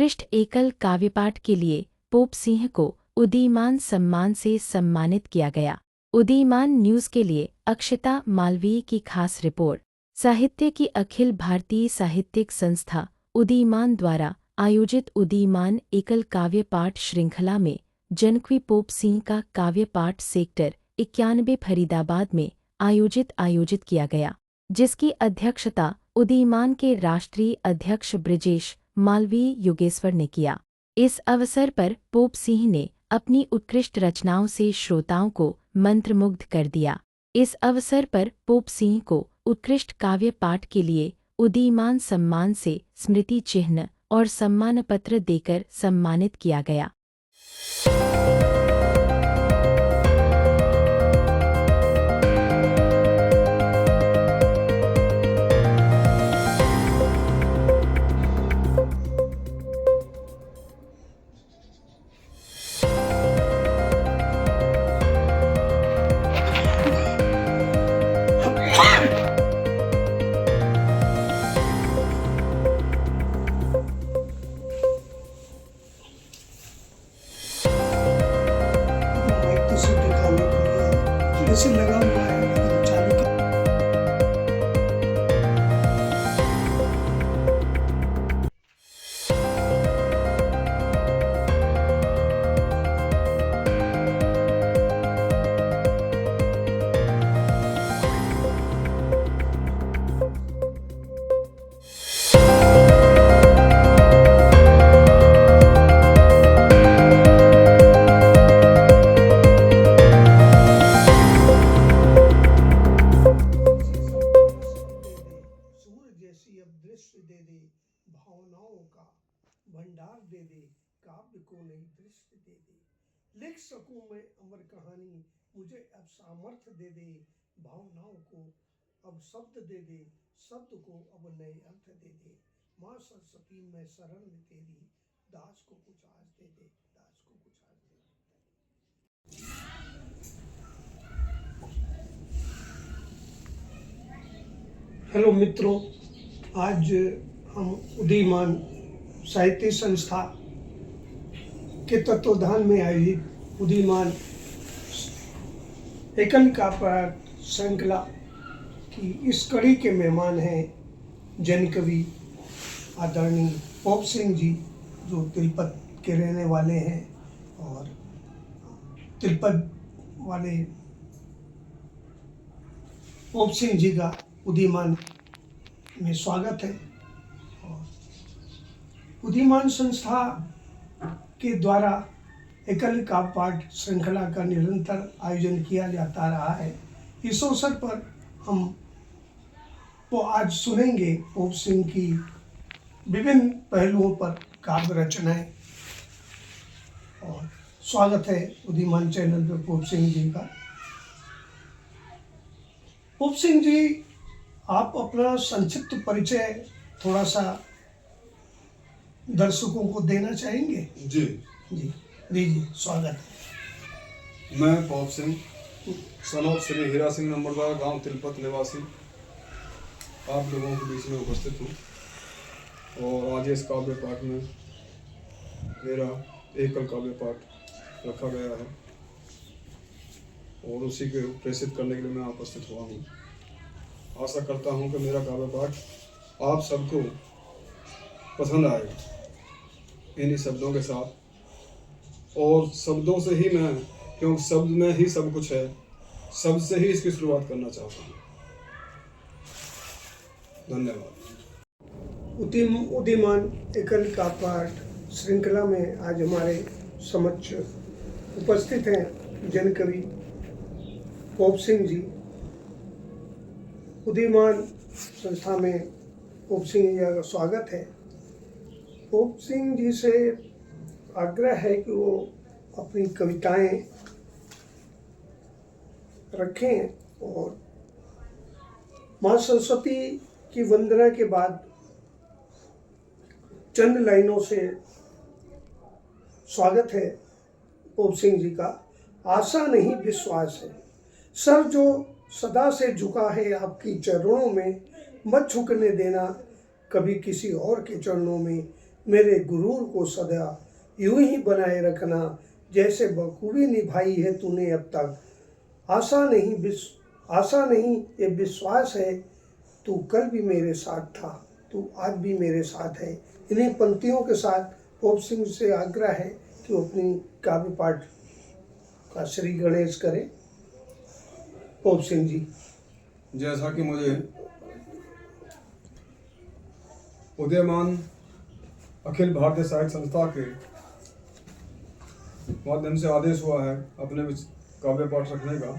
उत्कृष्ट एकल काव्यपाठ के लिए पोप सिंह को उदीयमान सम्मान से सम्मानित किया गया। उदीयमान न्यूज़ के लिए अक्षता मालवीय की खास रिपोर्ट। साहित्य की अखिल भारतीय साहित्यिक संस्था उदीयमान द्वारा आयोजित उदीयमान एकल काव्य पाठ श्रृंखला में जनकवी पोप सिंह का काव्य पाठ सेक्टर 91 फरीदाबाद में आयोजित किया गया, जिसकी अध्यक्षता उदीयमान के राष्ट्रीय अध्यक्ष बृजेश मालवीय योगेश्वर ने किया। इस अवसर पर पोप सिंह ने अपनी उत्कृष्ट रचनाओं से श्रोताओं को मंत्रमुग्ध कर दिया। इस अवसर पर पोप सिंह को उत्कृष्ट काव्य पाठ के लिए उदीयमान सम्मान से स्मृति चिह्न और सम्मान पत्र देकर सम्मानित किया गया। जैसे लगा हुआ है लेकिन चालू कर। दे दे भावनाओं का भंडार दे दे, काव्य को नई दृष्टि दे दे, लिख सकूं मैं अमर कहानी, मुझे अब सामर्थ्य दे दे, भावनाओं को अब शब्द दे दे, शब्द को अब नए अर्थ दे दे, माँ सरस्वती मैं शरण में तेरी, दास को कुछ आज दे दे, दास को कुछ आज दे दे। हेलो मित्रों, आज हम उदीयमान साहित्य संस्था के तत्वाधान में आयोजित उदीयमान एकल काव्य श्रृंखला की इस कड़ी के मेहमान हैं जनकवि आदरणीय पोप सिंह जी, जो तिलपत के रहने वाले हैं और तिलपत वाले पोप सिंह जी का उदीयमान में स्वागत है। और उदीयमान संस्था के द्वारा एकल काव्य पाठ श्रृंखला का निरंतर आयोजन किया जाता रहा है। इस अवसर पर हम तो आज सुनेंगे पोप सिंह की विभिन्न पहलुओं पर काव्य रचनाएं। और स्वागत है उदीयमान चैनल पर पोप सिंह जी का। पोप सिंह जी, आप अपना संक्षिप्त परिचय थोड़ा सा दर्शकों को देना चाहेंगे? जी दीजिए, स्वागत है। मैं पोप सिंह, सन ऑफ श्री हीरा सिंह नंबरदार, गांव तिलपत निवासी, आप लोगों के बीच में उपस्थित हूँ। और आज इस काव्य पाठ में मेरा एकल काव्य पाठ रखा गया है और उसी के प्रेषित करने के लिए मैं उपस्थित हुआ हूँ। आशा करता हूँ कि मेरा काव्य पाठ आप सबको पसंद आएगा इन्हीं शब्दों के साथ। और शब्दों से ही मैं, क्योंकि शब्द में ही सब कुछ है, शब्द से ही इसकी शुरुआत करना चाहता हूँ। धन्यवाद। उदीयमान एकल काव्य पाठ श्रृंखला में आज हमारे समक्ष उपस्थित हैं जनकवि पोप सिंह जी। उदीयमान संस्था में पोप सिंह जी का स्वागत है। पोप सिंह जी से आग्रह है कि वो अपनी कविताएं रखें और माँ सरस्वती की वंदना के बाद चंद लाइनों से स्वागत है पोप सिंह जी का। आशा नहीं विश्वास है, सर जो सदा से झुका है आपकी चरणों में, मत झुकने देना कभी किसी और के चरणों में, मेरे गुरूर को सदा यूं ही बनाए रखना जैसे बखूबी निभाई है तूने अब तक। आशा नहीं ये विश्वास है, तू कल भी मेरे साथ था, तू आज भी मेरे साथ है। इन्हीं पंक्तियों के साथ पोप सिंह से आग्रह है कि वो अपनी काव्य पाठ का श्री गणेश करें। पोप सिंह जी। जैसा कि मुझे उदयमान अखिल भारतीय साहित्य संस्था के माध्यम से आदेश हुआ है अपने काव्य पाठ रखने का,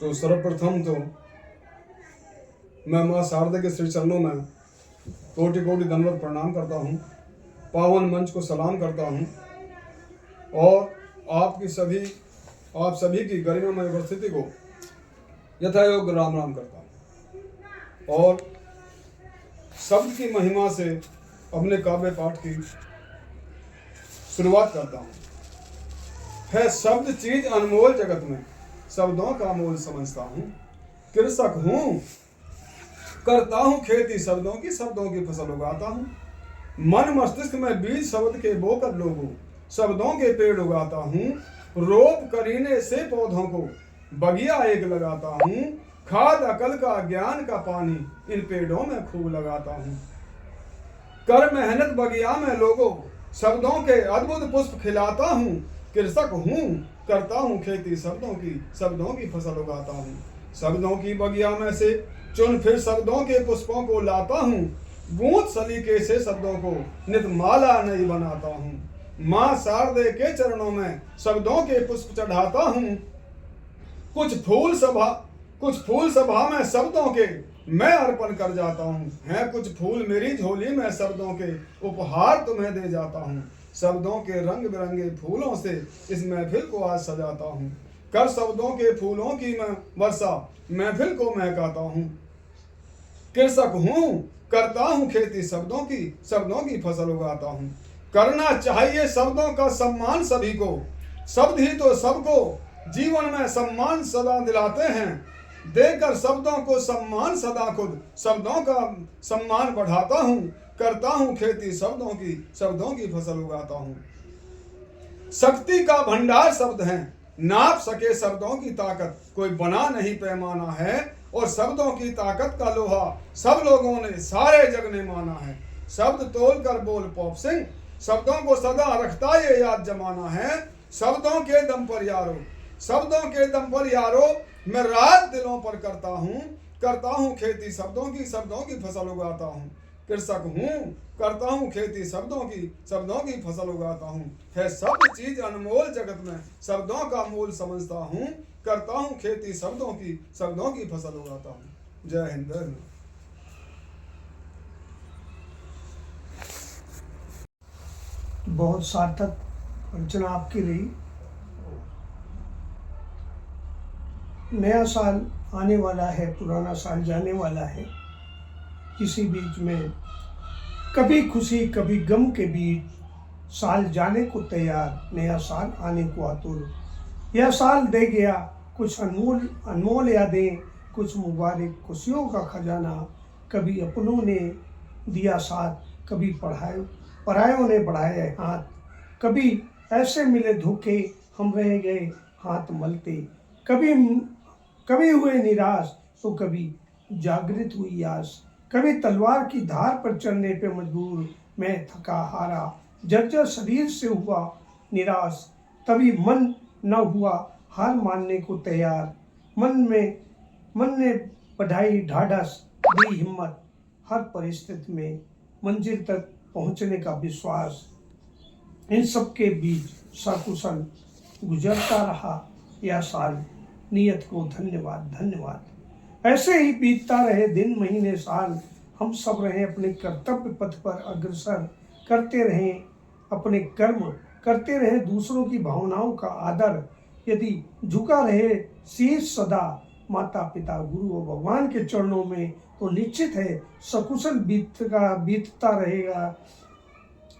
तो सर्वप्रथम तो मैं माँ शारदा के श्री चरणों में कोटि कोटि दंडवत प्रणाम करता हूँ, पावन मंच को सलाम करता हूँ और आप सभी की गरिमामय उपस्थिति को यथायोग्य राम राम करता हूँ और शब्द की महिमा से अपने काव्य पाठ की शुरुआत करता हूँ। है शब्द चीज अनमोल जगत में, शब्दों का मोल समझता हूँ। कृषक हूँ, करता हूँ खेती शब्दों की फसल उगाता हूँ। मन मस्तिष्क में बीज शब्द के बोकर लोगों, शब्दों के पेड़ उगाता हूँ। रोप करीने से पौधों को बगिया एक लगाता हूँ। खाद अकल का ज्ञान का पानी इन पेड़ों में खूब लगाता हूँ। कर मेहनत बगिया में लोगों, शब्दों के अद्भुत पुष्प खिलाता हूँ। कृषक हूँ, करता हूँ खेती शब्दों की फसल उगाता हूँ। शब्दों की बगिया में से चुन फिर शब्दों के पुष्पों को लाता हूँ। बूंद सलीके से शब्दों को नित माला नई बनाता हूँ। माँ शारदे के चरणों में शब्दों के पुष्प चढ़ाता हूँ। कुछ फूल सभा में शब्दों के मैं अर्पण कर जाता हूँ। हैं कुछ फूल मेरी झोली में शब्दों के उपहार तुम्हें दे जाता हूँ। शब्दों के रंग बिरंगे फूलों से इस महफिल को आज सजाता हूँ। कर शब्दों के फूलों की मैं वर्षा महफिल को महकाता हूँ। कृषक हूँ, करता हूँ खेती शब्दों की फसल उगाता हूँ। करना चाहिए शब्दों का सम्मान सभी को, शब्द ही तो सबको जीवन में सम्मान सदा दिलाते हैं। देकर शब्दों को सम्मान सदा खुद शब्दों का सम्मान बढ़ाता हूँ। करता हूँ खेती शब्दों की फसल उगाता हूँ। शक्ति का भंडार शब्द हैं, नाप सके शब्दों की ताकत कोई बना नहीं पैमाना है। और शब्दों की ताकत का लोहा सब लोगों ने सारे जग ने माना है। शब्द तोल कर बोल पोप सिंह, शब्दों को सदा रखता ये याद जमाना है। शब्दों के दम पर यारो मैं रात दिलों पर करता हूँ खेती शब्दों की फसल उगाता हूँ। कृषक हूँ, करता हूँ खेती शब्दों की फसल उगाता हूँ। है शब्द चीज अनमोल जगत में, शब्दों का मोल समझता हूँ। करता हूँ खेती शब्दों की फसल उगाता हूँ। जय हिंद। बहुत सार्थक रचना आपकी रही। नया साल आने वाला है, पुराना साल जाने वाला है। इसी बीच में कभी खुशी कभी गम के बीच साल जाने को तैयार, नया साल आने को आतुर। यह साल दे गया कुछ अनमोल यादें, कुछ मुबारक खुशियों का खजाना। कभी अपनों ने दिया साथ, कभी परायों ने बढ़ाए हाथ। कभी ऐसे मिले धोखे, हम रह गए हाथ मलते। कभी हुए निराश तो कभी जागृत हुई आस। कभी तलवार की धार पर चलने पे मजबूर, मैं थका हारा जर्जर शरीर से हुआ निराश। तभी मन न हुआ हार मानने को तैयार। मन ने बढ़ाई ढाढ़स, दी हिम्मत। हर परिस्थिति में मंजिल तक पहुंचने का विश्वास। इन सब के बीच सकुशल गुजरता रहा यह साल, नियत को धन्यवाद। ऐसे ही बीतता रहे दिन महीने साल। हम सब रहें अपने कर्तव्य पथ पर अग्रसर, करते रहें अपने कर्म, करते रहें दूसरों की भावनाओं का आदर। यदि झुका रहे शीश सदा माता पिता गुरु और भगवान के चरणों में, तो निश्चित है सकुशल बीतता रहेगा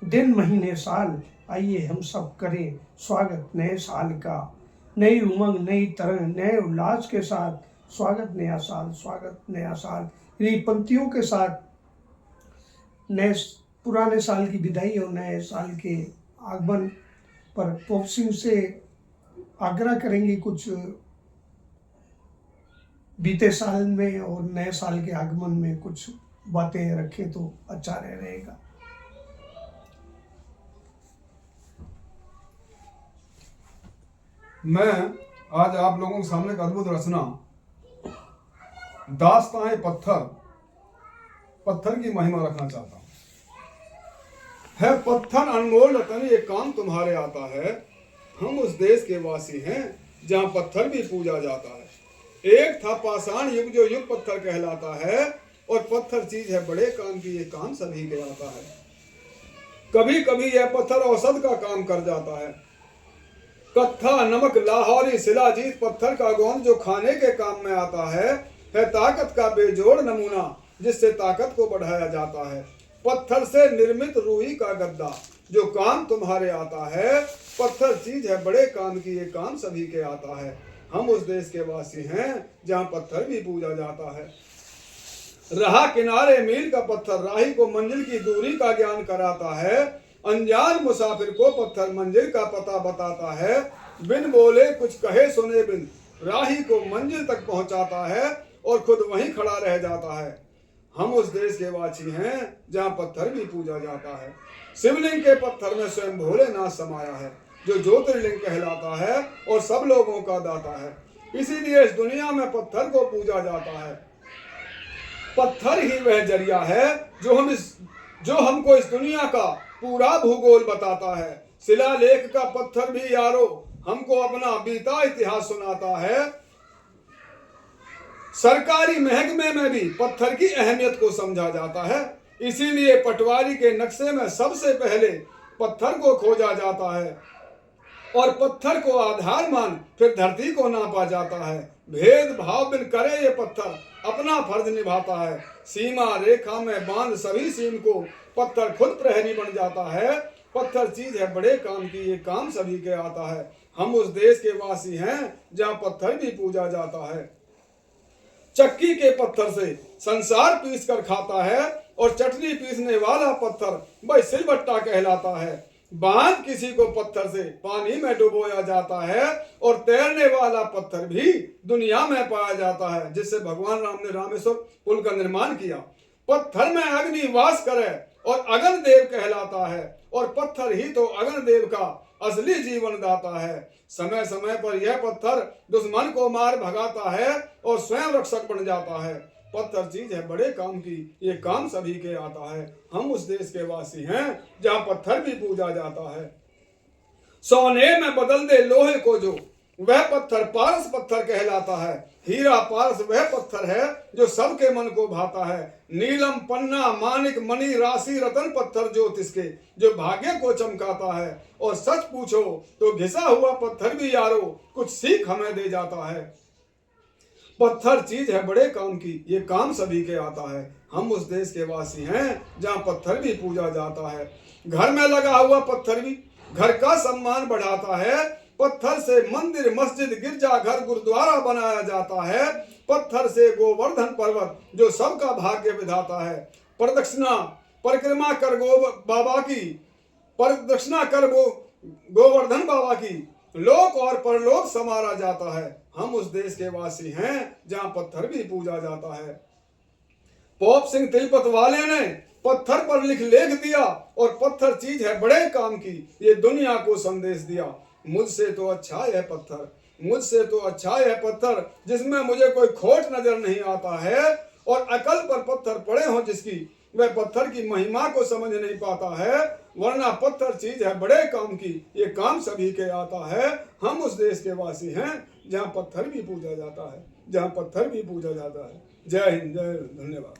दिन महीने साल। आइए हम सब करें स्वागत नए साल का, नई उमंग नई तरंग नए उल्लास के साथ। स्वागत नया साल। इन्हीं पंक्तियों के साथ नए पुराने साल की विदाई और नए साल के आगमन पर पोप सिंह से आग्रह करेंगे कुछ बीते साल में और नए साल के आगमन में कुछ बातें रखें तो अच्छा रहेगा। मैं आज आप लोगों के सामने एक अद्भुत रचना दास्तान पत्थर की महिमा रखना चाहता हूं। है पत्थर अनमोल रतन ये काम तुम्हारे आता है, हम उस देश के वासी हैं जहां पत्थर भी पूजा जाता है। एक था पाषाण युग जो युग पत्थर कहलाता है, और पत्थर चीज है बड़े काम की ये काम सभी के आता है। कभी कभी यह पत्थर औषध का काम कर जाता है। कत्था नमक लाहौरी शिलाजीत पत्थर का गोंद जो खाने के काम में आता है ताकत का बेजोड़ नमूना जिससे ताकत को बढ़ाया जाता है। पत्थर से निर्मित रूही का गद्दा जो काम तुम्हारे आता है, पत्थर चीज है बड़े काम की ये काम सभी के आता है। हम उस देश के वासी हैं जहां पत्थर भी पूजा जाता है। रहा किनारे मील का पत्थर राही को मंजिल की दूरी का ज्ञान कराता है। अनजान मुसाफिर को पत्थर मंजिल का पता बताता है। बिन बोले कुछ कहे सुने बिन राही को मंजिल तक पहुंचाता है और खुद वहीं खड़ा रह जाता है। हम उस देश के वासी हैं जहां पत्थर भी पूजा जाता है। शिवलिंग के पत्थर में स्वयं भोलेनाथ समाया है जो ज्योतिर्लिंग कहलाता है और सब लोगों का दाता है। इसीलिए इस दुनिया में पत्थर को पूजा जाता है। पत्थर ही वह जरिया है जो हमको इस दुनिया का पूरा भूगोल बताता है। शिलालेख का पत्थर भी यारो हमको अपना बीता इतिहास सुनाता है। सरकारी महकमे में भी पत्थर की अहमियत को समझा जाता है। इसीलिए पटवारी के नक्शे में सबसे पहले पत्थर को खोजा जाता है और पत्थर को आधार मान फिर धरती को नापा जाता है। भेदभाव बिन करे ये पत्थर अपना फर्ज निभाता है। सीमा रेखा में बांध सभी सीम को पत्थर खुद प्रहरी बन जाता है। पत्थर चीज है बड़े काम की ये काम सभी के आता है। हम उस देश के वासी हैं जहां पत्थर भी पूजा जाता है। चक्की के पत्थर से संसार पीस कर खाता है और चटनी पीसने वाला पत्थर भाई सिलबट्टा कहलाता है। बांध किसी को पत्थर से पानी में डुबोया जाता है और तैरने वाला पत्थर भी दुनिया में पाया जाता है जिससे भगवान राम ने रामेश्वर पुल का निर्माण किया। पत्थर में अग्नि वास करे और अगन देव कहलाता है और पत्थर ही तो अगन देव का असली जीवन दाता है। समय समय पर यह पत्थर दुश्मन को मार भगाता है और स्वयं रक्षक बन जाता है। पत्थर चीज है बड़े काम की ये काम सभी के आता है। हम उस देश के वासी हैं जहां पत्थर भी पूजा जाता है। सोने में बदल दे लोहे को जो वह पत्थर पारस पत्थर कहलाता है। हीरा पारस वह पत्थर है जो सबके मन को भाता है। नीलम पन्ना मानिक मणि राशि रतन पत्थर ज्योतिष के जो भाग्य को चमकाता है। और सच पूछो तो घिसा हुआ पत्थर भी यारो कुछ सीख हमें दे जाता है। पत्थर चीज है बड़े काम की ये काम सभी के आता है। हम उस देश के वासी हैं जहां पत्थर भी पूजा जाता है। घर में लगा हुआ पत्थर भी घर का सम्मान बढ़ाता है। पत्थर से मंदिर मस्जिद गिरजा घर गुरुद्वारा बनाया जाता है। पत्थर से गोवर्धन पर्वत जो सबका भाग्य विधाता है। प्रदक्षिणा परिक्रमा कर गोवर्धन बाबा की लोक और परलोक समारा जाता है। हम उस देश के वासी हैं जहां पत्थर भी पूजा जाता है। पोप सिंह तिलपत वाले ने पत्थर पर लेख दिया और पत्थर चीज है बड़े काम की ये दुनिया को संदेश दिया। मुझसे तो अच्छा है पत्थर, मुझसे तो अच्छा है पत्थर जिसमें मुझे कोई खोट नजर नहीं आता है। और अकल पर पत्थर पड़े हो जिसकी वह पत्थर की महिमा को समझ नहीं पाता है। वरना पत्थर चीज है बड़े काम की ये काम सभी के आता है। हम उस देश के वासी हैं जहां पत्थर भी पूजा जाता है, जहां पत्थर भी पूजा जाता है। जय हिंद, जय धन्यवाद।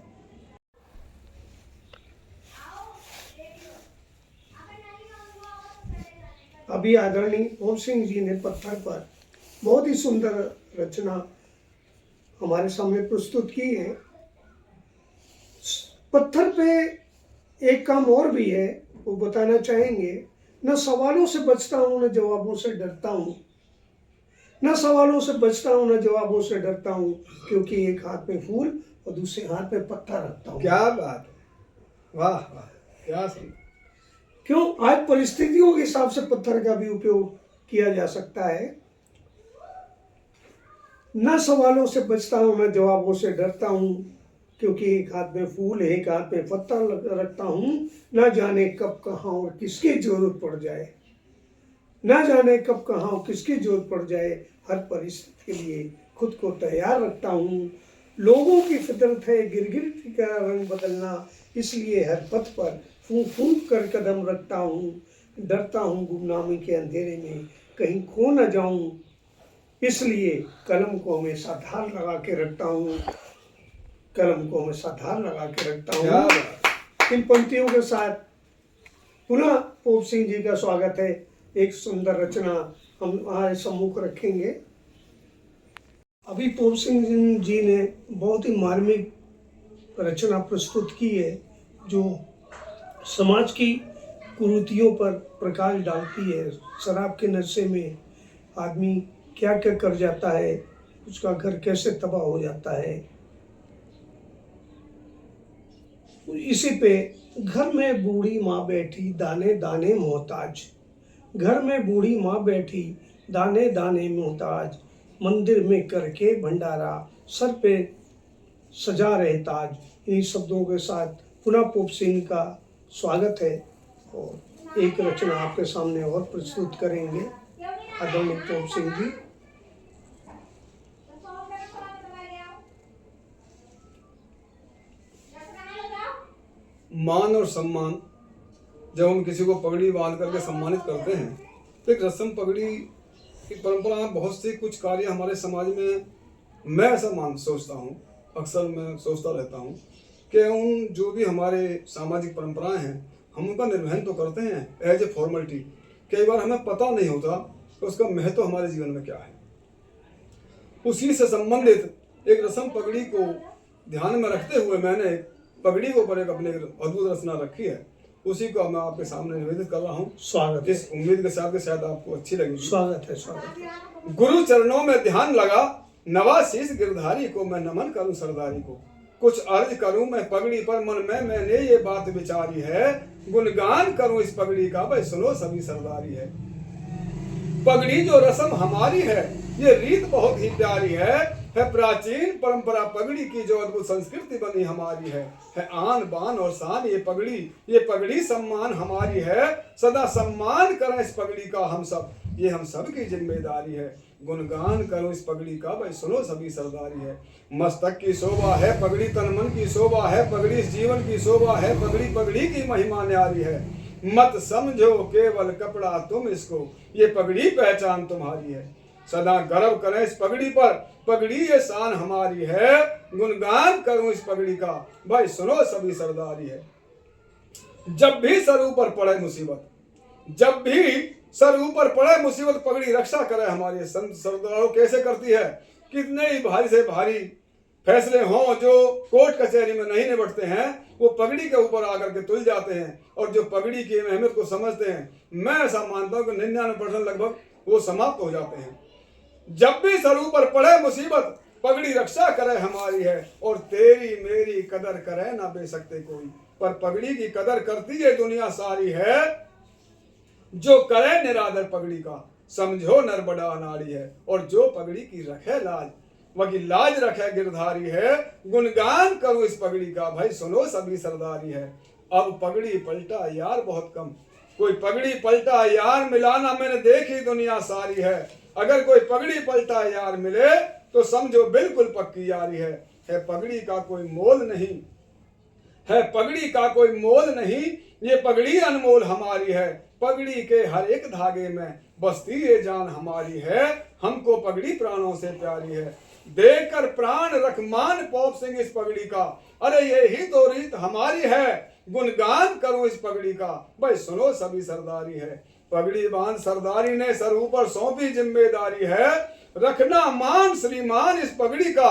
अभी आदरणीय पोप सिंह जी ने पत्थर पर बहुत ही सुंदर रचना हमारे सामने प्रस्तुत की है। पत्थर पे एक काम और भी है वो बताना चाहेंगे। न सवालों से बचता हूँ न जवाबों से डरता हूँ, न सवालों से बचता हूँ न जवाबों से डरता हूँ, क्योंकि एक हाथ में फूल और दूसरे हाथ में पत्थर रखता हूँ। क्या बात, वाह वाह। क्या समझ? क्यों आज परिस्थितियों के हिसाब से पत्थर का भी उपयोग किया जा सकता है। न सवालों से बचता हूँ, न जवाबों से डरता हूँ, क्योंकि एक हाथ में फूल है, एक हाथ में पत्थर रखता हूँ। न जाने कब कहाँ और किसकी जरूरत पड़ जाए, न जाने कब कहाँ और किसकी जरूरत पड़ जाए, हर परिस्थिति के लिए खुद को तैयार रखता हूँ। लोगों की फितरत है गिरगिट का रंग बदलना, इसलिए हर पथ पर फूंक फूंक कर कदम रखता हूँ। डरता हूँ गुमनामी के अंधेरे में कहीं खो न जाऊं, इसलिए कलम को हमेशा धार लगा के रखता हूँ। कलम को हमेशा धार लगा के रखता हूँ। इन पंक्तियों के साथ पुनः पोप सिंह जी का स्वागत है। एक सुंदर रचना हम हमारे सम्मुख रखेंगे। अभी पोप सिंह जी ने बहुत ही मार्मिक रचना प्रस्तुत की है, जो समाज की कुरीतियों पर प्रकाश डालती है। शराब के नशे में आदमी क्या क्या कर जाता है, उसका घर कैसे तबाह हो जाता है। इसी पे घर में बूढ़ी माँ बैठी दाने दाने मोहताज, घर में बूढ़ी माँ बैठी दाने दाने मोहताज, मंदिर में करके भंडारा सर पे सजा रहे ताज। इन्हीं शब्दों के साथ पुनः पोप सिंह का स्वागत है और एक रचना आपके सामने और प्रस्तुत करेंगे आदरणीय पोप सिंह जी। मान और सम्मान, जब हम किसी को पगड़ी बांध करके सम्मानित करते हैं तो एक रस्म पगड़ी की परंपरा में बहुत सी कुछ कार्य हमारे समाज में, मैं ऐसा सोचता हूँ, अक्सर मैं सोचता रहता हूँ कि उन जो भी हमारे सामाजिक परंपराएं हैं हम उनका निर्वहन तो करते हैं एज ए फॉर्मेलिटी। कई बार हमें पता नहीं होता कि उसका महत्व हमारे जीवन में क्या है। उसी से संबंधित एक रस्म पगड़ी को ध्यान में रखते हुए मैंने पगड़ी के ऊपर एक अपने अद्भुत रचना रखी है, उसी को मैं आपके सामने निवेदित कर रहा हूँ। स्वागत है। इस उम्मीद के साथ शायद आपको अच्छी लगेगी। स्वागत है, स्वागत है। गुरु चरणों में ध्यान लगा, नवाशीष गिरधारी को मैं नमन करूं सरदारी को। कुछ अर्ज करूं मैं पगड़ी पर, मन में मैंने ये बात विचारी है, गुणगान करूं इस पगड़ी का, भाई सुनो सभी सरदारी है। पगड़ी जो रस्म हमारी है, ये रीत बहुत ही प्यारी है प्राचीन परंपरा पगड़ी की जो अद्भुत संस्कृति बनी हमारी है आन बान और शान ये पगड़ी सम्मान हमारी है। सदा सम्मान करें इस पगड़ी का हम सब, ये हम सब की जिम्मेदारी है। गुणगान करो इस पगड़ी का, भाई सुनो सभी सरदारी है। मस्तक की शोभा है पगड़ी, तन मन की शोभा है पगड़ी, इस जीवन की शोभा है पगड़ी, पगड़ी की महिमा न्यारी है। मत समझो केवल कपड़ा तुम इसको, ये पगड़ी पहचान तुम्हारी है। सदा गर्व करें इस पगड़ी पर, पगड़ी ये शान हमारी है। गुणगान करूं इस पगड़ी का, भाई सुनो सभी सरदारी है। जब भी सर ऊपर पड़े मुसीबत, जब भी सर ऊपर पड़े मुसीबत, पगड़ी रक्षा करे हमारी। संत सरदारों कैसे करती है, कितने ही भारी से भारी फैसले हों जो कोर्ट कचहरी में नहीं निपटते हैं, वो पगड़ी के ऊपर आकर के तुल जाते हैं और जो पगड़ी की अहमियत को समझते हैं, मैं ऐसा मानता हूं कि 99% लगभग वो समाप्त हो जाते हैं। जब भी सर ऊपर पड़े मुसीबत, पगड़ी रक्षा करे हमारी है। और तेरी मेरी कदर करे ना बेसकते कोई, पर पगड़ी की कदर करती है दुनिया सारी है। जो करे निरादर पगड़ी का, समझो नर बड़ा अनाड़ी है। और जो पगड़ी की रखे लाज, वही लाज रखे गिरधारी है। गुणगान करो इस पगड़ी का, भाई सुनो सभी सरदारी है। अब पगड़ी पलटा यार बहुत कम, कोई पगड़ी पलटा यार मिलाना मैंने देखी दुनिया सारी है। अगर कोई पगड़ी पलटा यार मिले तो समझो बिल्कुल पक्की यारी है पगड़ी का कोई मोल नहीं, है पगड़ी का कोई मोल नहीं, ये पगड़ी अनमोल हमारी है। पगड़ी के हर एक धागे में बसती ये जान हमारी है। हमको पगड़ी प्राणों से प्यारी है, देकर प्राण रख मान पोप सिंह इस पगड़ी का। अरे यही तो रीत हमारी है, गुणगान करो इस पगड़ी का, भाई सुनो सभी सरदारी है। पगड़ी बांध सरदारी ने सर ऊपर सौंपी जिम्मेदारी है, रखना मान श्रीमान इस पगड़ी का,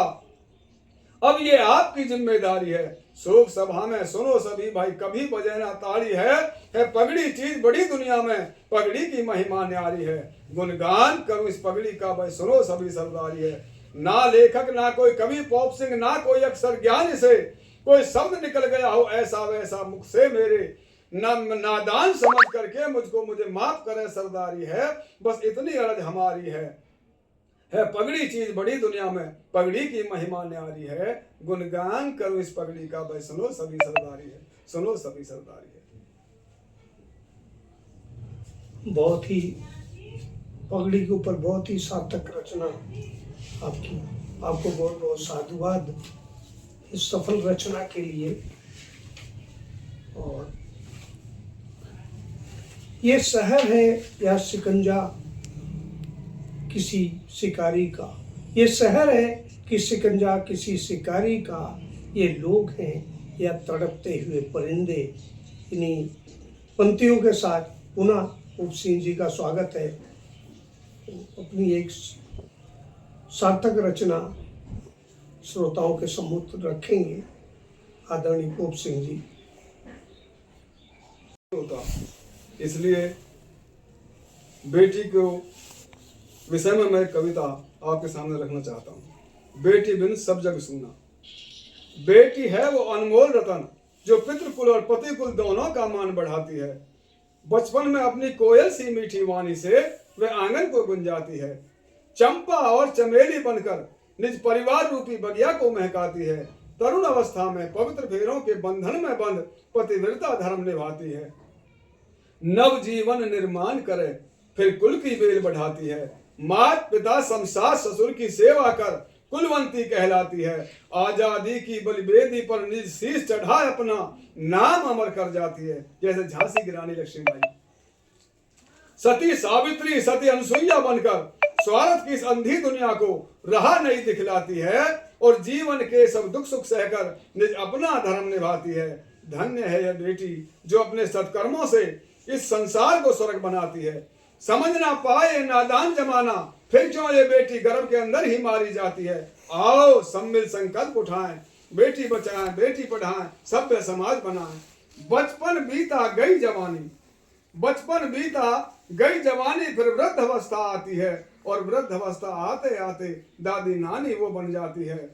अब ये आपकी जिम्मेदारी है। शोक सभा में सुनो सभी भाई, कभी बजे ना ताड़ी है पगड़ी चीज बड़ी दुनिया में, पगड़ी की महिमा न्यारी है। गुणगान करो इस पगड़ी का, भाई सुनो सभी सरदारी है। ना लेखक ना कोई कवि पोप सिंह, ना कोई अक्षर ज्ञान से कोई शब्द निकल गया हो ऐसा वैसा मुख से मेरे, नादान समझ करके मुझको मुझे माफ करें सरदारी है, बस इतनी अरज हमारी है पगड़ी चीज बड़ी दुनिया में, पगड़ी की महिमा न्यारी है, गुणगान करो इस पगड़ी का भाई, सुनो सभी सरदारी है, सुनो सभी सरदारी है। बहुत ही पगड़ी के ऊपर बहुत ही सार्थक रचना आपकी, आपको बहुत बहुत साधुवाद इस सफल रचना के लिए। और ये शहर है या शिकंजा किसी शिकारी का, ये शहर है कि शिकंजा किसी शिकारी का, ये लोग हैं या तड़पते हुए परिंदे। इन्हीं पंक्तियों के साथ पुनः उप सिंह जी का स्वागत है। अपनी एक सार्थक रचना श्रोताओं के सम्मुख रखेंगे आदरणीय पोप सिंह जी। होता इसलिए बेटी को विषय में मैं कविता आपके सामने रखना चाहता हूँ। बेटी बिन सब जग सूना, बेटी है वो अनमोल रतन जो पितृकुल और पतिकुल दोनों का मान बढ़ाती है। बचपन में अपनी कोयल सी मीठी वाणी से वह आंगन को गुंजाती है, चंपा और चमेली बनकर निज परिवार रूपी बगिया को महकाती है। तरुण अवस्था में पवित्र फेरों के बंधन में बंध पतिव्रता धर्म निभाती है। नव जीवन निर्माण करे फिर कुल की बेल बढ़ाती है। मात पिता शमशाद ससुर की सेवा कर कुलवंती कहलाती है। आजादी की बलिवेदी पर निज शीश चढ़ा अपना नाम अमर कर जाती है, जैसे झांसी की रानी लक्ष्मीबाई। सती सावित्री सती अनुसुईया बनकर स्वार्थ की इस अंधी दुनिया को राह नहीं दिखलाती है और जीवन के सब दुख सुख सहकर निज अपना धर्म निभाती है। धन्य है यह बेटी जो अपने सत्कर्मों से इस संसार को स्वर्ग बनाती है। समझ ना पाए नादान जमाना फिर क्यों ये बेटी गर्भ के अंदर ही मारी जाती है। आओ सम्मिल संकल्प उठाएं, बेटी बचाएं बेटी पढ़ाएं, सभ्य समाज बनाएं। बचपन बीता गई जवानी, बचपन बीता गई जवानी फिर वृद्ध अवस्था आती है और वृद्ध अवस्था आते आते दादी नानी वो बन जाती है।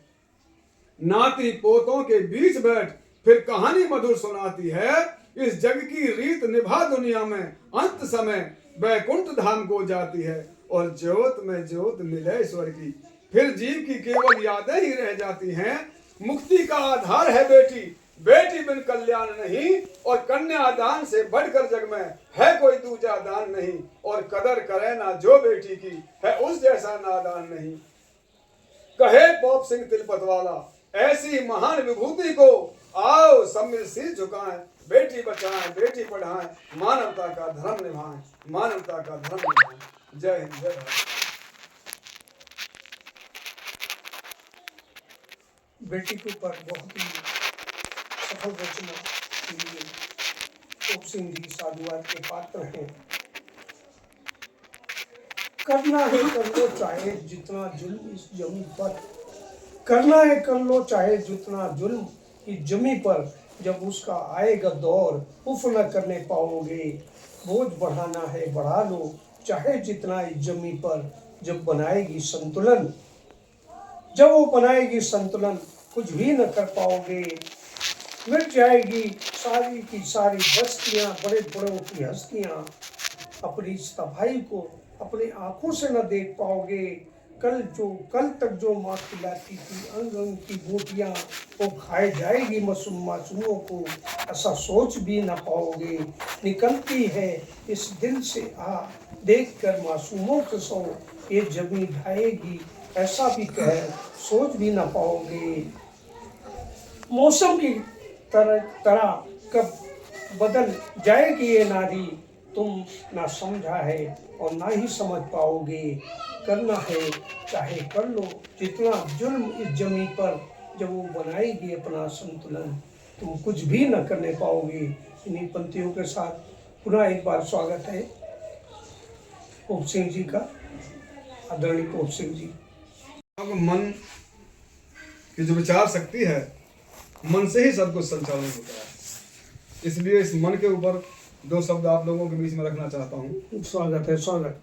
नाती पोतों के बीच बैठ फिर कहानी मधुर सुनाती है। इस जग की रीत निभा दुनिया में अंत समय बैकुंठ धाम को जाती है और ज्योत में ज्योत मिले ईश्वर की फिर जीव की केवल यादें ही रह जाती हैं। मुक्ति का आधार है बेटी, बेटी बिन कल्याण नहीं और कन्यादान से बढ़कर जग में है कोई दूजा दान नहीं। और कदर करे ना जो बेटी की है उस जैसा नादान नहीं। कहे पोप सिंह तिलपत वाला ऐसी महान विभूति को आओ सम्मिल शीश झुकाएं, बेटी बचाएं बेटी पढ़ाएं, मानवता का धर्म निभाएं, मानवता का धर्म निभाएं। जय हिंद जय भारत। बेटी के ऊपर बहुत ही सफल रचना के लिए पोप सिंह जी साधुवाद के पात्र हैं। करना है कर लो चाहे जितना जुल्म इस जमी पर, करना है कर लो चाहे जितना जुल्म इस जमी पर, जब उसका आएगा दौर उफ न करने पाओगे। बोझ बढ़ाना है बढ़ा लो चाहे जितना इस जमी पर, जब बनाएगी संतुलन, जब वो बनाएगी संतुलन कुछ भी न कर पाओगे। मिट जाएगी सारी की सारी बस्तियां, बड़े बड़ों की हस्तियां, अपनी सफाई को अपनी आंखों से न देख पाओगे। कल तक जो माँ खिलाती थी अंग अंग की बूटियाँ, वो खाए जाएगी मासूमों को, ऐसा सोच भी ना पाओगे। निकलती है इस दिल से आ देख कर मासूमों के सो, ये जमी ढाएगी ऐसा भी कह सोच भी ना पाओगे। मौसम की तरह कब बदल जाएगी ये नारी, तुम ना समझा है और ना ही समझ पाओगे। करना है चाहे कर लो जितना जुल्म इस जमी पर, जब वो बनाएगी अपना संतुलन तुम कुछ भी न करने पाओगे। इन्हीं पंक्तियों के साथ पुनः एक बार स्वागत है पोप सिंह जी का, आदरणीय पोप सिंह जी। मन की जो विचार शक्ति है, मन से ही सब कुछ संचालन होता है। इसलिए इस मन के ऊपर दो शब्द आप लोगों के बीच में रखना चाहता हूँ। स्वागत है स्वागत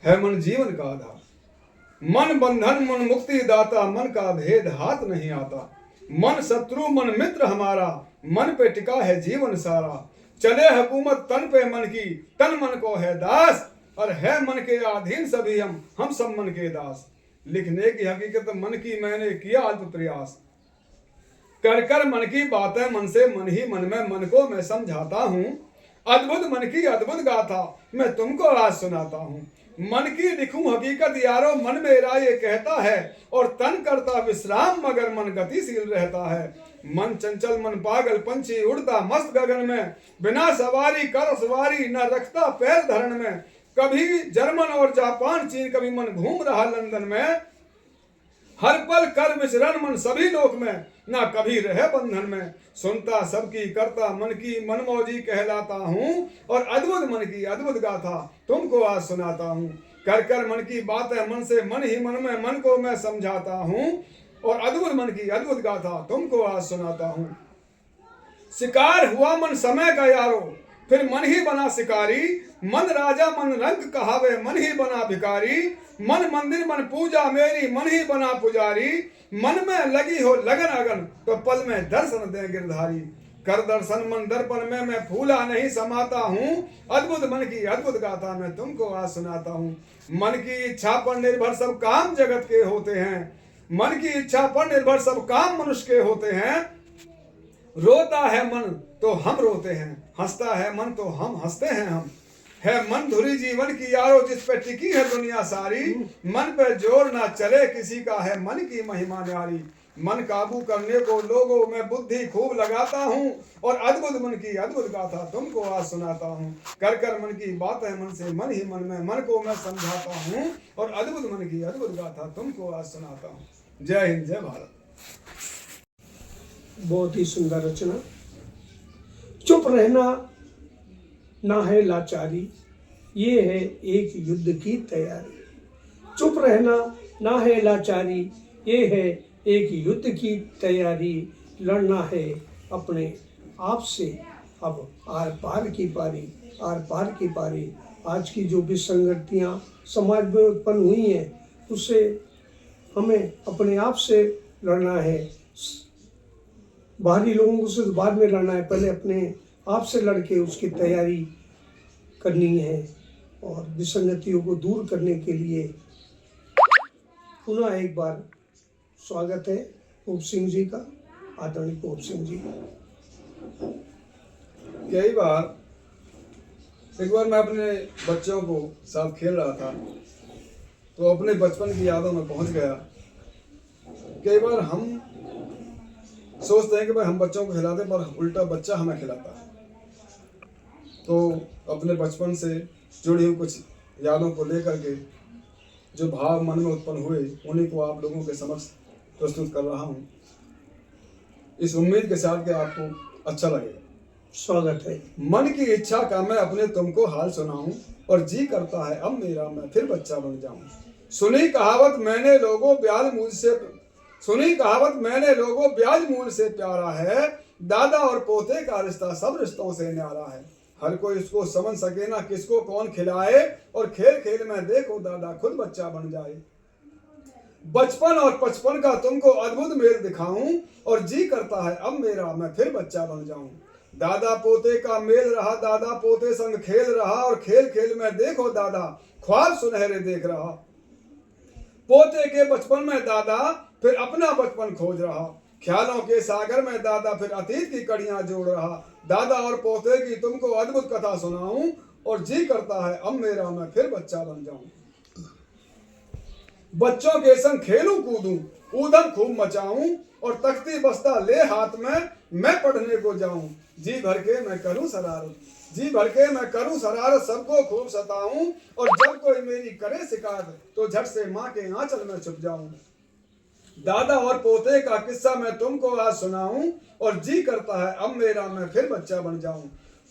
है मन जीवन का आधार, मन बंधन मन मुक्ति दाता, मन का भेद हाथ नहीं आता। मन शत्रु मन मित्र हमारा, मन पे टिका है जीवन सारा। चले हुकूमत तन पे मन की, तन मन को है दास, और है मन के अधीन सभी हम सब मन के दास। लिखने की हकीकत मन की मैंने किया अल्प प्रयास, कर कर मन की बातें मन से मन ही मन में मन को मैं समझाता हूँ। अद्भुत मन की अद्भुत गाथा मैं तुमको आज सुनाता हूँ। मन की लिखूं हकीकत यारो मन मेरा ये कहता है, और तन करता विश्राम मगर मन गतिशील रहता है। मन चंचल मन पागल पंछी उड़ता मस्त गगन में, बिना सवारी कर सवारी न रखता पैर धरण में। कभी जर्मन और जापान चीन, कभी मन घूम रहा लंदन में। हर पल कर विचरण मन सभी लोक में, ना कभी रहे बंधन में। सुनता सबकी करता मन की मनमौजी कहलाता हूँ, और अद्भुत मन की अद्भुत गाथा तुमको आज सुनाता हूँ। कर कर मन की बातें मन से मन ही मन में मन को मैं समझाता हूँ, और अद्भुत मन की अद्भुत गाथा तुमको आज सुनाता हूँ। शिकार हुआ मन समय का यारो, फिर मन ही बना शिकारी। मन राजा मन रंग कहावे, मन ही बना भिकारी। मन मंदिर मन पूजा मेरी, मन ही बना पुजारी। मन में लगी हो लगन अगन, तो पल में दर्शन दे गिरधारी। कर दर्शन मन दर्पण में मैं फूला नहीं समाता हूँ। अद्भुत मन की अद्भुत गाथा मैं तुमको आज सुनाता हूँ। मन की इच्छा पर निर्भर सब काम जगत के होते हैं, मन की इच्छा पर निर्भर सब काम मनुष्य के होते हैं। रोता है मन तो हम रोते हैं, हंसता है मन तो हम हंसते हैं। हम है मन धुरी जीवन की यारो, जिस पे टिकी है दुनिया सारी। मन पे जोर ना चले किसी का, है मन की महिमा न्यारी। मन काबू करने को लोगों में बुद्धि खूब लगाता हूँ, और अद्भुत मन की अद्भुत गाथा तुमको आज सुनाता हूँ। कर कर मन की बातें मन से मन ही मन में मन को मैं समझाता हूँ, और अद्भुत मन की अद्भुत गाथा तुमको आज सुनाता हूँ। जय हिंद, जय भारत। बहुत ही सुंदर रचना। चुप रहना ना है लाचारी, ये है एक युद्ध की तैयारी। चुप रहना ना है लाचारी, ये है एक युद्ध की तैयारी। लड़ना है अपने आप से, अब आर पार की पारी, आर पार की पारी। आज की जो विसंगतियाँ समाज में उत्पन्न हुई हैं, उससे हमें अपने आप से लड़ना है। बाहरी लोगों से बाद में लड़ना है, पहले अपने आप से लड़के उसकी तैयारी करनी है। और विसंगतियों को दूर करने के लिए पुनः एक बार स्वागत है पोप सिंह जी का, आदरणीय पोप सिंह जी। कई बार एक बार मैं अपने बच्चों को साथ खेल रहा था, तो अपने बचपन की यादों में पहुंच गया। कई बार हम सोचते हैं कि भाई हम बच्चों को खिलाते, पर उल्टा बच्चा हमें खिलाता है। तो अपने बचपन से जुड़ी हुई कुछ यादों को लेकर के जो भाव मन में उत्पन्न हुए, उन्हीं को आप लोगों के समक्ष प्रस्तुत कर रहा हूँ, इस उम्मीद के साथ कि आपको अच्छा लगेगा। स्वागत है। मन की इच्छा का मैं अपने तुमको हाल सुनाऊं, और जी करता है अब मेरा मैं फिर बच्चा बन जाऊं। सुनी कहावत मैंने लोगों ब्याज मूल से प्यारा है। दादा और पोते का रिश्ता सब रिश्तों से न्यारा है। हर कोई इसको समझ सके ना किसको कौन खिलाए, और खेल खेल में देखो दादा खुद बच्चा बन जाए। बचपन और पचपन का तुमको अद्भुत मेल दिखाऊं, और जी करता है अब मेरा मैं फिर बच्चा बन जाऊं। दादा पोते का मेल रहा, दादा पोते संग खेल रहा, और खेल खेल में देखो दादा ख्वाब सुनहरे देख रहा। पोते के बचपन में दादा फिर अपना बचपन खोज रहा। ख्यालों के सागर में दादा फिर अतीत की कड़ियां जोड़ रहा। दादा और पोते की तुमको अद्भुत कथा सुनाऊं, और जी करता है अब मेरा मैं फिर बच्चा बन जाऊं। बच्चों के संग खेलूं कूदूं, ऊधम खूब मचाऊं, और तख्ती बस्ता ले हाथ में मैं पढ़ने को जाऊं। जी भर के मैं करूं शरारत, सबको खूब सताऊं, और जब कोई मेरी करे शिकायत तो झट से माँ के आंचल में छुप जाऊं। दादा और पोते का किस्सा मैं तुमको आज सुनाऊं, और जी करता है अब मेरा मैं फिर बच्चा बन जाऊं।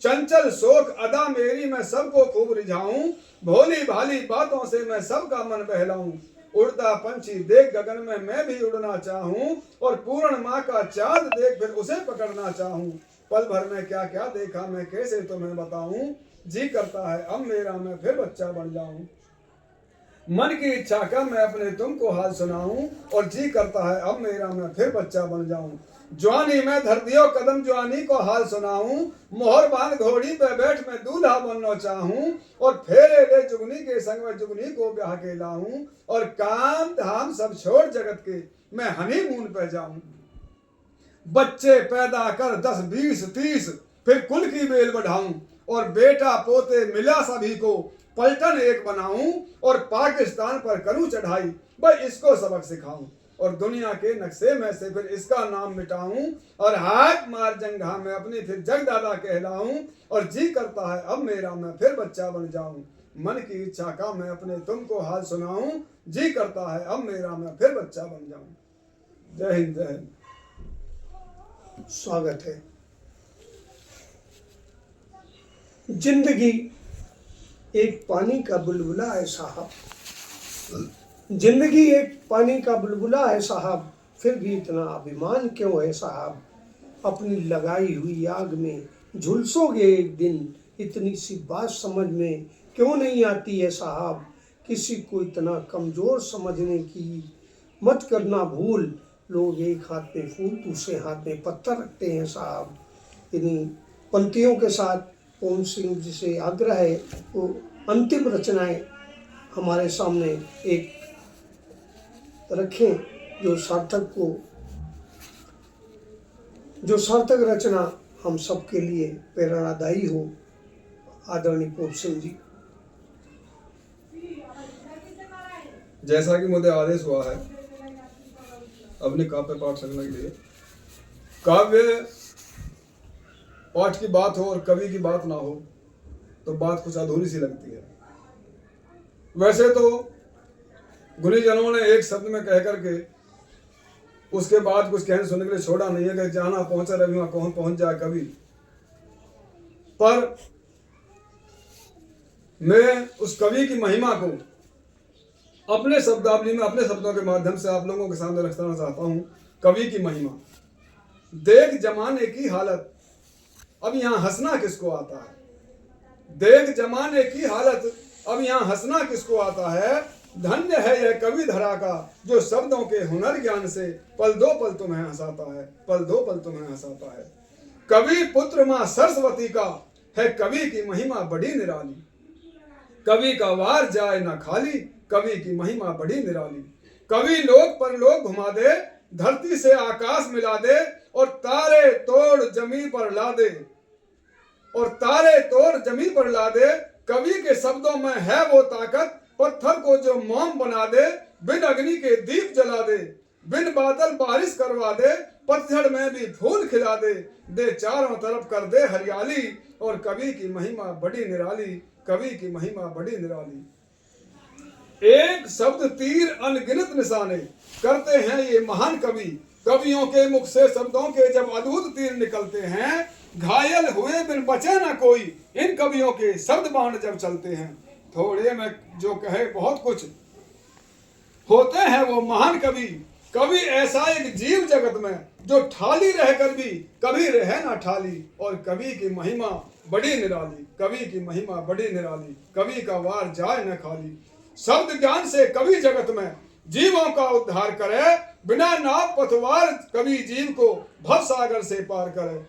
चंचल शोक अदा मेरी मैं सबको खूब रिझाऊं, भोली भाली बातों से मैं सबका मन बहलाऊं। उड़ता पंछी देख गगन में मैं भी उड़ना चाहूं, और पूर्ण माँ का चांद देख फिर उसे पकड़ना चाहूं। पल भर में क्या क्या देखा मैं कैसे तुम्हें बताऊं, जी करता है अब मेरा मैं फिर बच्चा बन जाऊं। मन की इच्छा का मैं अपने तुमको हाल सुनाऊं, और जी करता है अब मेरा मैं फिर बच्चा बन जाऊं। जवानी में धर दियो कदम जवानी को हाल सुनाऊं, मोहर बांध घोड़ी पे बैठ मैं दूल्हा बनना चाहूं, और फेरे ले जुगनी के संग में जुगनी को ब्याह के लाऊं, और काम धाम सब छोड़ जगत के मैं हनीमून पे जाऊं। बच्चे पैदा कर 10 20 30 फिर कुल की बेल बढ़ाऊं, और बेटा पोते मिला सभी को पलटन एक बनाऊं, और पाकिस्तान पर करूं चढ़ाई भाई इसको सबक सिखाऊं, और दुनिया के नक्शे में से फिर इसका नाम मिटाऊं, और हाथ मार जंघा में अपनी फिर जगदादा कहलाऊं, और जी करता है अब मेरा मैं फिर बच्चा बन जाऊं, मन की इच्छा का मैं अपने तुमको हाल सुनाऊं, जी करता है अब मेरा मैं फिर बच्चा बन जाऊं। जय हिंद जय हिंद। स्वागत है। जिंदगी एक पानी का बुलबुला है साहब, जिंदगी एक पानी का बुलबुला है साहब, फिर भी इतना अभिमान क्यों है साहब, अपनी लगाई हुई आग में झुलसोगे एक दिन, इतनी सी बात समझ में क्यों नहीं आती है साहब, किसी को इतना कमज़ोर समझने की मत करना भूल, लोग एक हाथ में फूल दूसरे हाथ में पत्थर रखते हैं साहब। इन्हीं पंक्तियों के साथ ओम सिंह जी से आग्रह है वो अंतिम रचनाएं हमारे सामने एक रखें, जो सार्थक रचना हम सबके लिए प्रेरणादायी हो। आदरणीय ओम सिंह जी। जैसा कि मुझे आदेश हुआ है अपने काव्य पाठ रखने के लिए, काव्य पाठ की बात हो और कवि की बात ना हो तो बात कुछ अधूरी सी लगती है। वैसे तो गुणीजनों ने एक शब्द में कह करके उसके बाद कुछ कहने सुनने के लिए छोड़ा नहीं है कि जाना पहुंचा रवि वहां कौन पहुंच जाए कवि, पर मैं उस कवि की महिमा को अपने शब्दावली में अपने शब्दों के माध्यम से आप लोगों के सामने रखना चाहता हूं। कवि की महिमा। देख जमाने की हालत, अब यहाँ हंसना किसको आता है, देख जमाने की हालत, अब यहाँ हंसना किसको आता है, धन्य है यह कवि धरा का जो शब्दों के हुनर ज्ञान से पल दो पल तुम्हें हंसाता है, पल दो पल तुम्हें हंसाता है। कवि पुत्र मां सरस्वती का है कवि की महिमा बड़ी निराली, कवि का वार जाए ना खाली, कवि की महिमा बड़ी निराली। कवि लोक पर लोक घुमा दे, धरती से आकाश मिला दे, और तारे तोड़ जमीन पर ला दे, और तारे तोड़ जमीन पर ला दे। कवि के शब्दों में है वो ताकत, पत्थर को जो मोम बना दे, बिन अग्नि के दीप जला दे, बिन बादल बारिश करवा दे, पतझड़ में भी फूल खिला दे, दे चारों तरफ कर दे हरियाली, और कवि की महिमा बड़ी निराली, कवि की महिमा बड़ी निराली। एक शब्द तीर अनगिनत निशाने करते हैं ये महान कवि, कवियों के मुख से शब्दों के जब अद्भुत तीर निकलते हैं, घायल हुए बिन बचे ना कोई, इन कवियों के शब्द बाण जब चलते हैं। थोड़े में जो कहे बहुत कुछ, होते हैं वो महान कवि। कवि ऐसा एक जीव जगत में जो ठाली रहकर भी कभी रहे ना ठाली, और कवि की महिमा बड़ी निराली, कवि की महिमा बड़ी निराली, कवि का वार जाए न खाली। शब्द ज्ञान से कवि जगत में जीवों का उद्धार करे, बिना नाव पतवार कवि जीव को भव सागर से पार करे,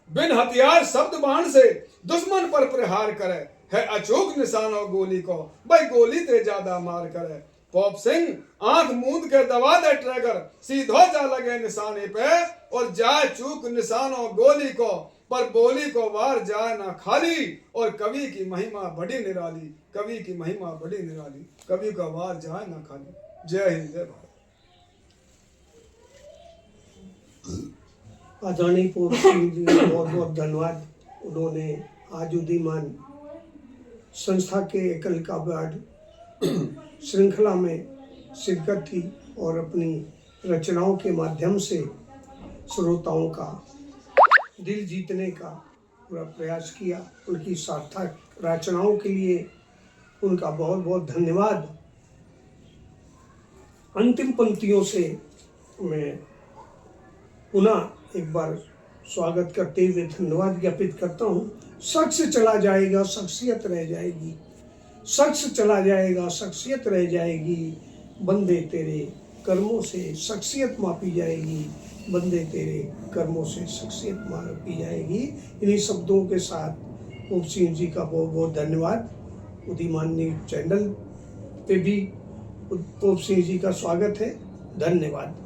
बिन हथियार शब्द बाण से दुश्मन पर प्रहार करे, है अचूक निशानों गोली को भाई गोली ते ज्यादा मार करे। पोप सिंह आंख मूंद के दबा दे ट्रैगर, सीधो जा लगे निशाने पे, और जाए चूक निशानों गोली को, पर बोली को वार जाए ना खाली, और कवि की महिमा बड़ी निराली, कवि की महिमा बड़ी निराली, कवि का वार जाए ना खाली। जय हिंद जय भारत। आदरणीय पोप सिंह जी बहुत बहुत धन्यवाद। उन्होंने आज उदीयमान संस्था के एकल काव्य श्रृंखला में शिरकत की और अपनी रचनाओं के माध्यम से श्रोताओं का दिल जीतने का पूरा प्रयास किया। उनकी सार्थक रचनाओं के लिए उनका बहुत बहुत धन्यवाद। अंतिम पंक्तियों से मैं पुनः एक बार स्वागत करते हुए धन्यवाद ज्ञापित करता हूँ। शख्स चला जाएगा शख्सियत रह जाएगी, शख्स चला जाएगा शख्सियत रह जाएगी, बंदे तेरे कर्मों से शख्सियत मापी जाएगी, बंदे तेरे कर्मों से शख्सियत मापी जाएगी। इन्हीं शब्दों के साथ पोप सिंह जी का बहुत बहुत धन्यवाद। उदीमान न्यूज चैनल पे भी पोप सिंह जी का स्वागत है। धन्यवाद।